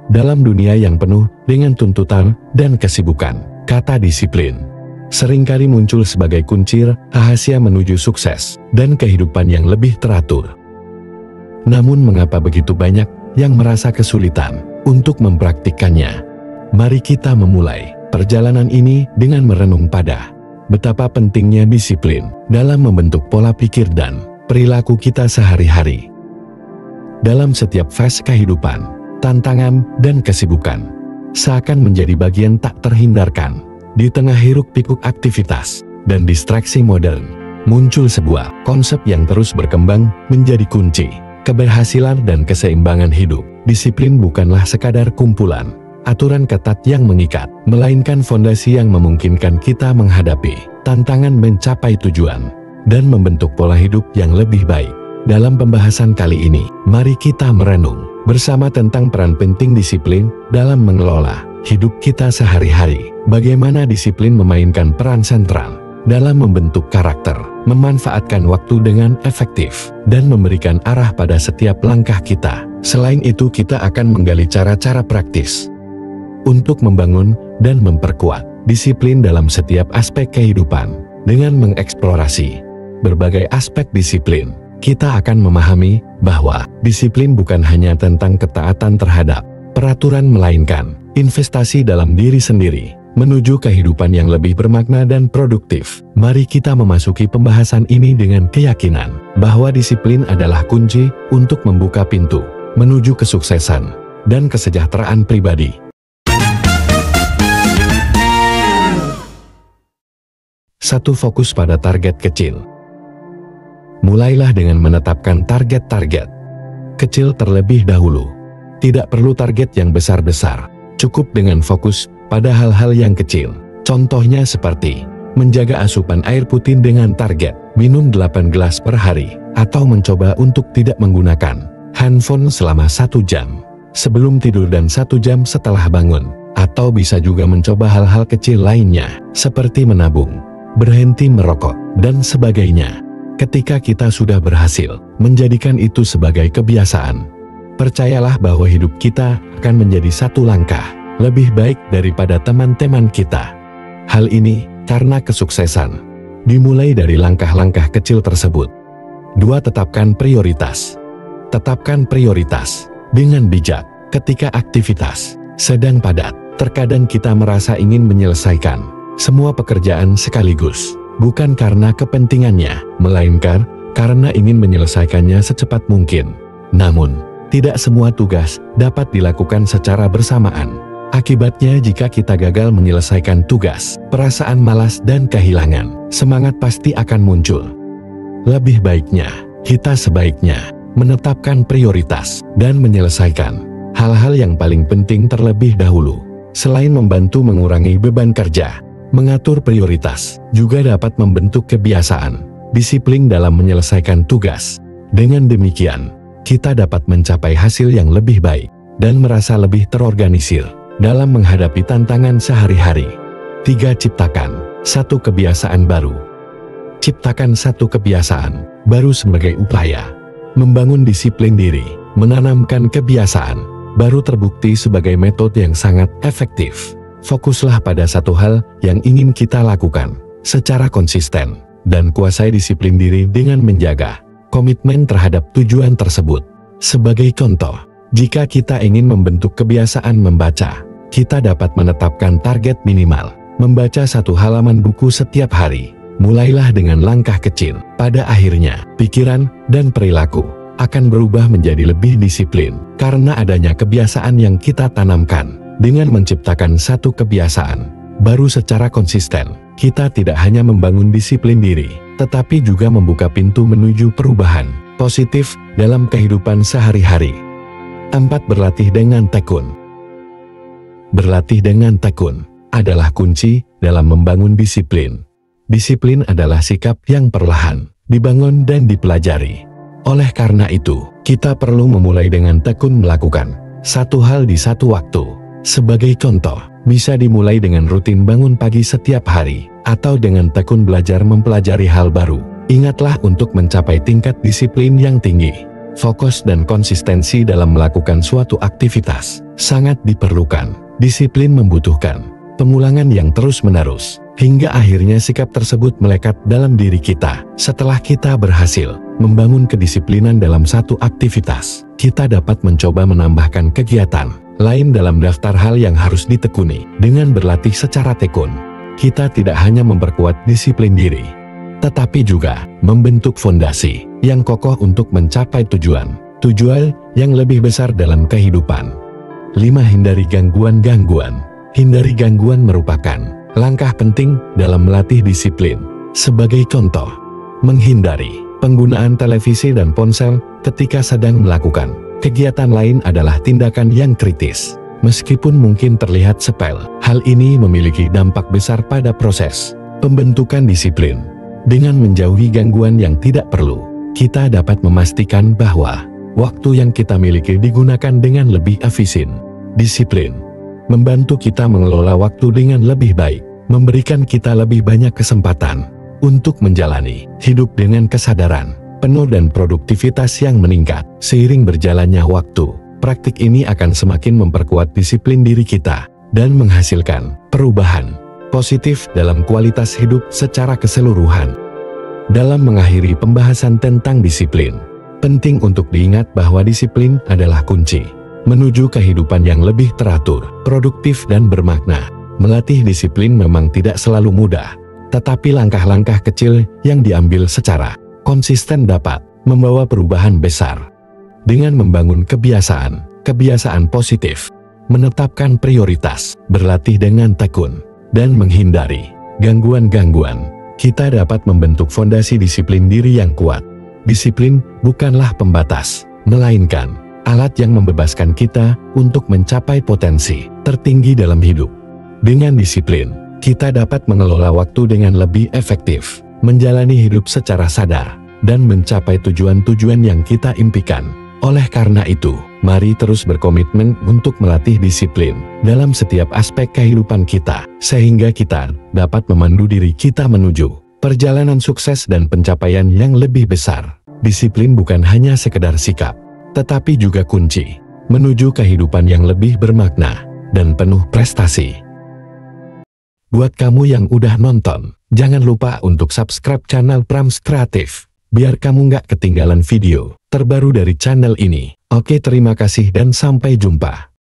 Dalam dunia yang penuh dengan tuntutan dan kesibukan, kata disiplin seringkali muncul sebagai kunci rahasia menuju sukses dan kehidupan yang lebih teratur. Namun mengapa begitu banyak yang merasa kesulitan untuk mempraktikkannya? Mari kita memulai perjalanan ini dengan merenung pada betapa pentingnya disiplin dalam membentuk pola pikir dan perilaku kita sehari-hari. Dalam setiap fase kehidupan, tantangan dan kesibukan seakan menjadi bagian tak terhindarkan. Di tengah hiruk-pikuk aktivitas dan distraksi modern, muncul sebuah konsep yang terus berkembang menjadi kunci keberhasilan dan keseimbangan hidup. Disiplin bukanlah sekadar kumpulan aturan ketat yang mengikat, melainkan fondasi yang memungkinkan kita menghadapi tantangan, mencapai tujuan, dan membentuk pola hidup yang lebih baik. Dalam pembahasan kali ini, mari kita merenung bersama tentang peran penting disiplin dalam mengelola hidup kita sehari-hari. Bagaimana disiplin memainkan peran sentral dalam membentuk karakter, memanfaatkan waktu dengan efektif, dan memberikan arah pada setiap langkah kita. Selain itu, kita akan menggali cara-cara praktis untuk membangun dan memperkuat disiplin dalam setiap aspek kehidupan. Dengan mengeksplorasi berbagai aspek disiplin, kita akan memahami bahwa disiplin bukan hanya tentang ketaatan terhadap peraturan, melainkan investasi dalam diri sendiri menuju kehidupan yang lebih bermakna dan produktif. Mari kita memasuki pembahasan ini dengan keyakinan bahwa disiplin adalah kunci untuk membuka pintu menuju kesuksesan dan kesejahteraan pribadi. Satu, fokus pada target kecil. Mulailah dengan menetapkan target-target kecil terlebih dahulu. Tidak perlu target yang besar-besar, cukup dengan fokus pada hal-hal yang kecil. Contohnya seperti menjaga asupan air putih dengan target minum 8 gelas per hari, atau mencoba untuk tidak menggunakan handphone selama 1 jam sebelum tidur dan 1 jam setelah bangun. Atau bisa juga mencoba hal-hal kecil lainnya seperti menabung, berhenti merokok, dan sebagainya. Ketika kita sudah berhasil menjadikan itu sebagai kebiasaan, percayalah bahwa hidup kita akan menjadi satu langkah lebih baik daripada teman-teman kita. Hal ini karena kesuksesan dimulai dari langkah-langkah kecil tersebut. 2. Tetapkan prioritas. Tetapkan prioritas dengan bijak. Ketika aktivitas sedang padat, terkadang kita merasa ingin menyelesaikan semua pekerjaan sekaligus. Bukan karena kepentingannya, melainkan karena ingin menyelesaikannya secepat mungkin. Namun, tidak semua tugas dapat dilakukan secara bersamaan. Akibatnya, jika kita gagal menyelesaikan tugas, perasaan malas dan kehilangan semangat pasti akan muncul. Lebih baiknya, kita sebaiknya menetapkan prioritas dan menyelesaikan hal-hal yang paling penting terlebih dahulu. Selain membantu mengurangi beban kerja, mengatur prioritas juga dapat membentuk kebiasaan disiplin dalam menyelesaikan tugas. Dengan demikian, kita dapat mencapai hasil yang lebih baik dan merasa lebih terorganisir dalam menghadapi tantangan sehari-hari. 3. Ciptakan satu kebiasaan baru. Ciptakan satu kebiasaan baru sebagai upaya membangun disiplin diri. Menanamkan kebiasaan baru terbukti sebagai metode yang sangat efektif. Fokuslah pada satu hal yang ingin kita lakukan secara konsisten, dan kuasai disiplin diri dengan menjaga komitmen terhadap tujuan tersebut. Sebagai contoh, jika kita ingin membentuk kebiasaan membaca, kita dapat menetapkan target minimal membaca 1 halaman buku setiap hari. Mulailah dengan langkah kecil. Pada akhirnya, pikiran dan perilaku akan berubah menjadi lebih disiplin karena adanya kebiasaan yang kita tanamkan. Dengan menciptakan satu kebiasaan baru secara konsisten, kita tidak hanya membangun disiplin diri, tetapi juga membuka pintu menuju perubahan positif dalam kehidupan sehari-hari. 4. Berlatih dengan tekun. Berlatih dengan tekun adalah kunci dalam membangun disiplin. Disiplin adalah sikap yang perlahan dibangun dan dipelajari. Oleh karena itu, kita perlu memulai dengan tekun melakukan satu hal di satu waktu. Sebagai contoh, bisa dimulai dengan rutin bangun pagi setiap hari, atau dengan tekun belajar mempelajari hal baru. Ingatlah, untuk mencapai tingkat disiplin yang tinggi, Fokus dan konsistensi dalam melakukan suatu aktivitas sangat diperlukan. Disiplin membutuhkan pengulangan yang terus-menerus, hingga akhirnya sikap tersebut melekat dalam diri kita. Setelah kita berhasil membangun kedisiplinan dalam satu aktivitas, kita dapat mencoba menambahkan kegiatan lain dalam daftar hal yang harus ditekuni. Dengan berlatih secara tekun, kita tidak hanya memperkuat disiplin diri, tetapi juga membentuk fondasi yang kokoh untuk mencapai tujuan yang lebih besar dalam kehidupan. 5. Hindari gangguan-gangguan. Hindari gangguan merupakan langkah penting dalam melatih disiplin. Sebagai contoh, menghindari penggunaan televisi dan ponsel ketika sedang melakukan kegiatan lain adalah tindakan yang kritis. Meskipun mungkin terlihat sepele, hal ini memiliki dampak besar pada proses pembentukan disiplin. Dengan menjauhi gangguan yang tidak perlu, kita dapat memastikan bahwa waktu yang kita miliki digunakan dengan lebih efisien. Disiplin membantu kita mengelola waktu dengan lebih baik, memberikan kita lebih banyak kesempatan untuk menjalani hidup dengan kesadaran penuh dan produktivitas yang meningkat. Seiring berjalannya waktu, praktik ini akan semakin memperkuat disiplin diri kita dan menghasilkan perubahan positif dalam kualitas hidup secara keseluruhan. Dalam mengakhiri pembahasan tentang disiplin, penting untuk diingat bahwa disiplin adalah kunci menuju kehidupan yang lebih teratur, produktif dan bermakna. Melatih disiplin memang tidak selalu mudah, tetapi langkah-langkah kecil yang diambil secara konsisten dapat membawa perubahan besar. Dengan membangun kebiasaan positif, menetapkan prioritas, berlatih dengan tekun, dan menghindari gangguan-gangguan, kita dapat membentuk fondasi disiplin diri yang kuat. Disiplin bukanlah pembatas, melainkan alat yang membebaskan kita untuk mencapai potensi tertinggi dalam hidup. Dengan disiplin, kita dapat mengelola waktu dengan lebih efektif, menjalani hidup secara sadar, dan mencapai tujuan-tujuan yang kita impikan. Oleh karena itu, mari terus berkomitmen untuk melatih disiplin dalam setiap aspek kehidupan kita, sehingga kita dapat memandu diri kita menuju perjalanan sukses dan pencapaian yang lebih besar. Disiplin bukan hanya sekedar sikap, tetapi juga kunci menuju kehidupan yang lebih bermakna dan penuh prestasi. Buat kamu yang udah nonton, jangan lupa untuk subscribe channel Prams Kreatif, biar kamu nggak ketinggalan video terbaru dari channel ini. Oke, terima kasih dan sampai jumpa.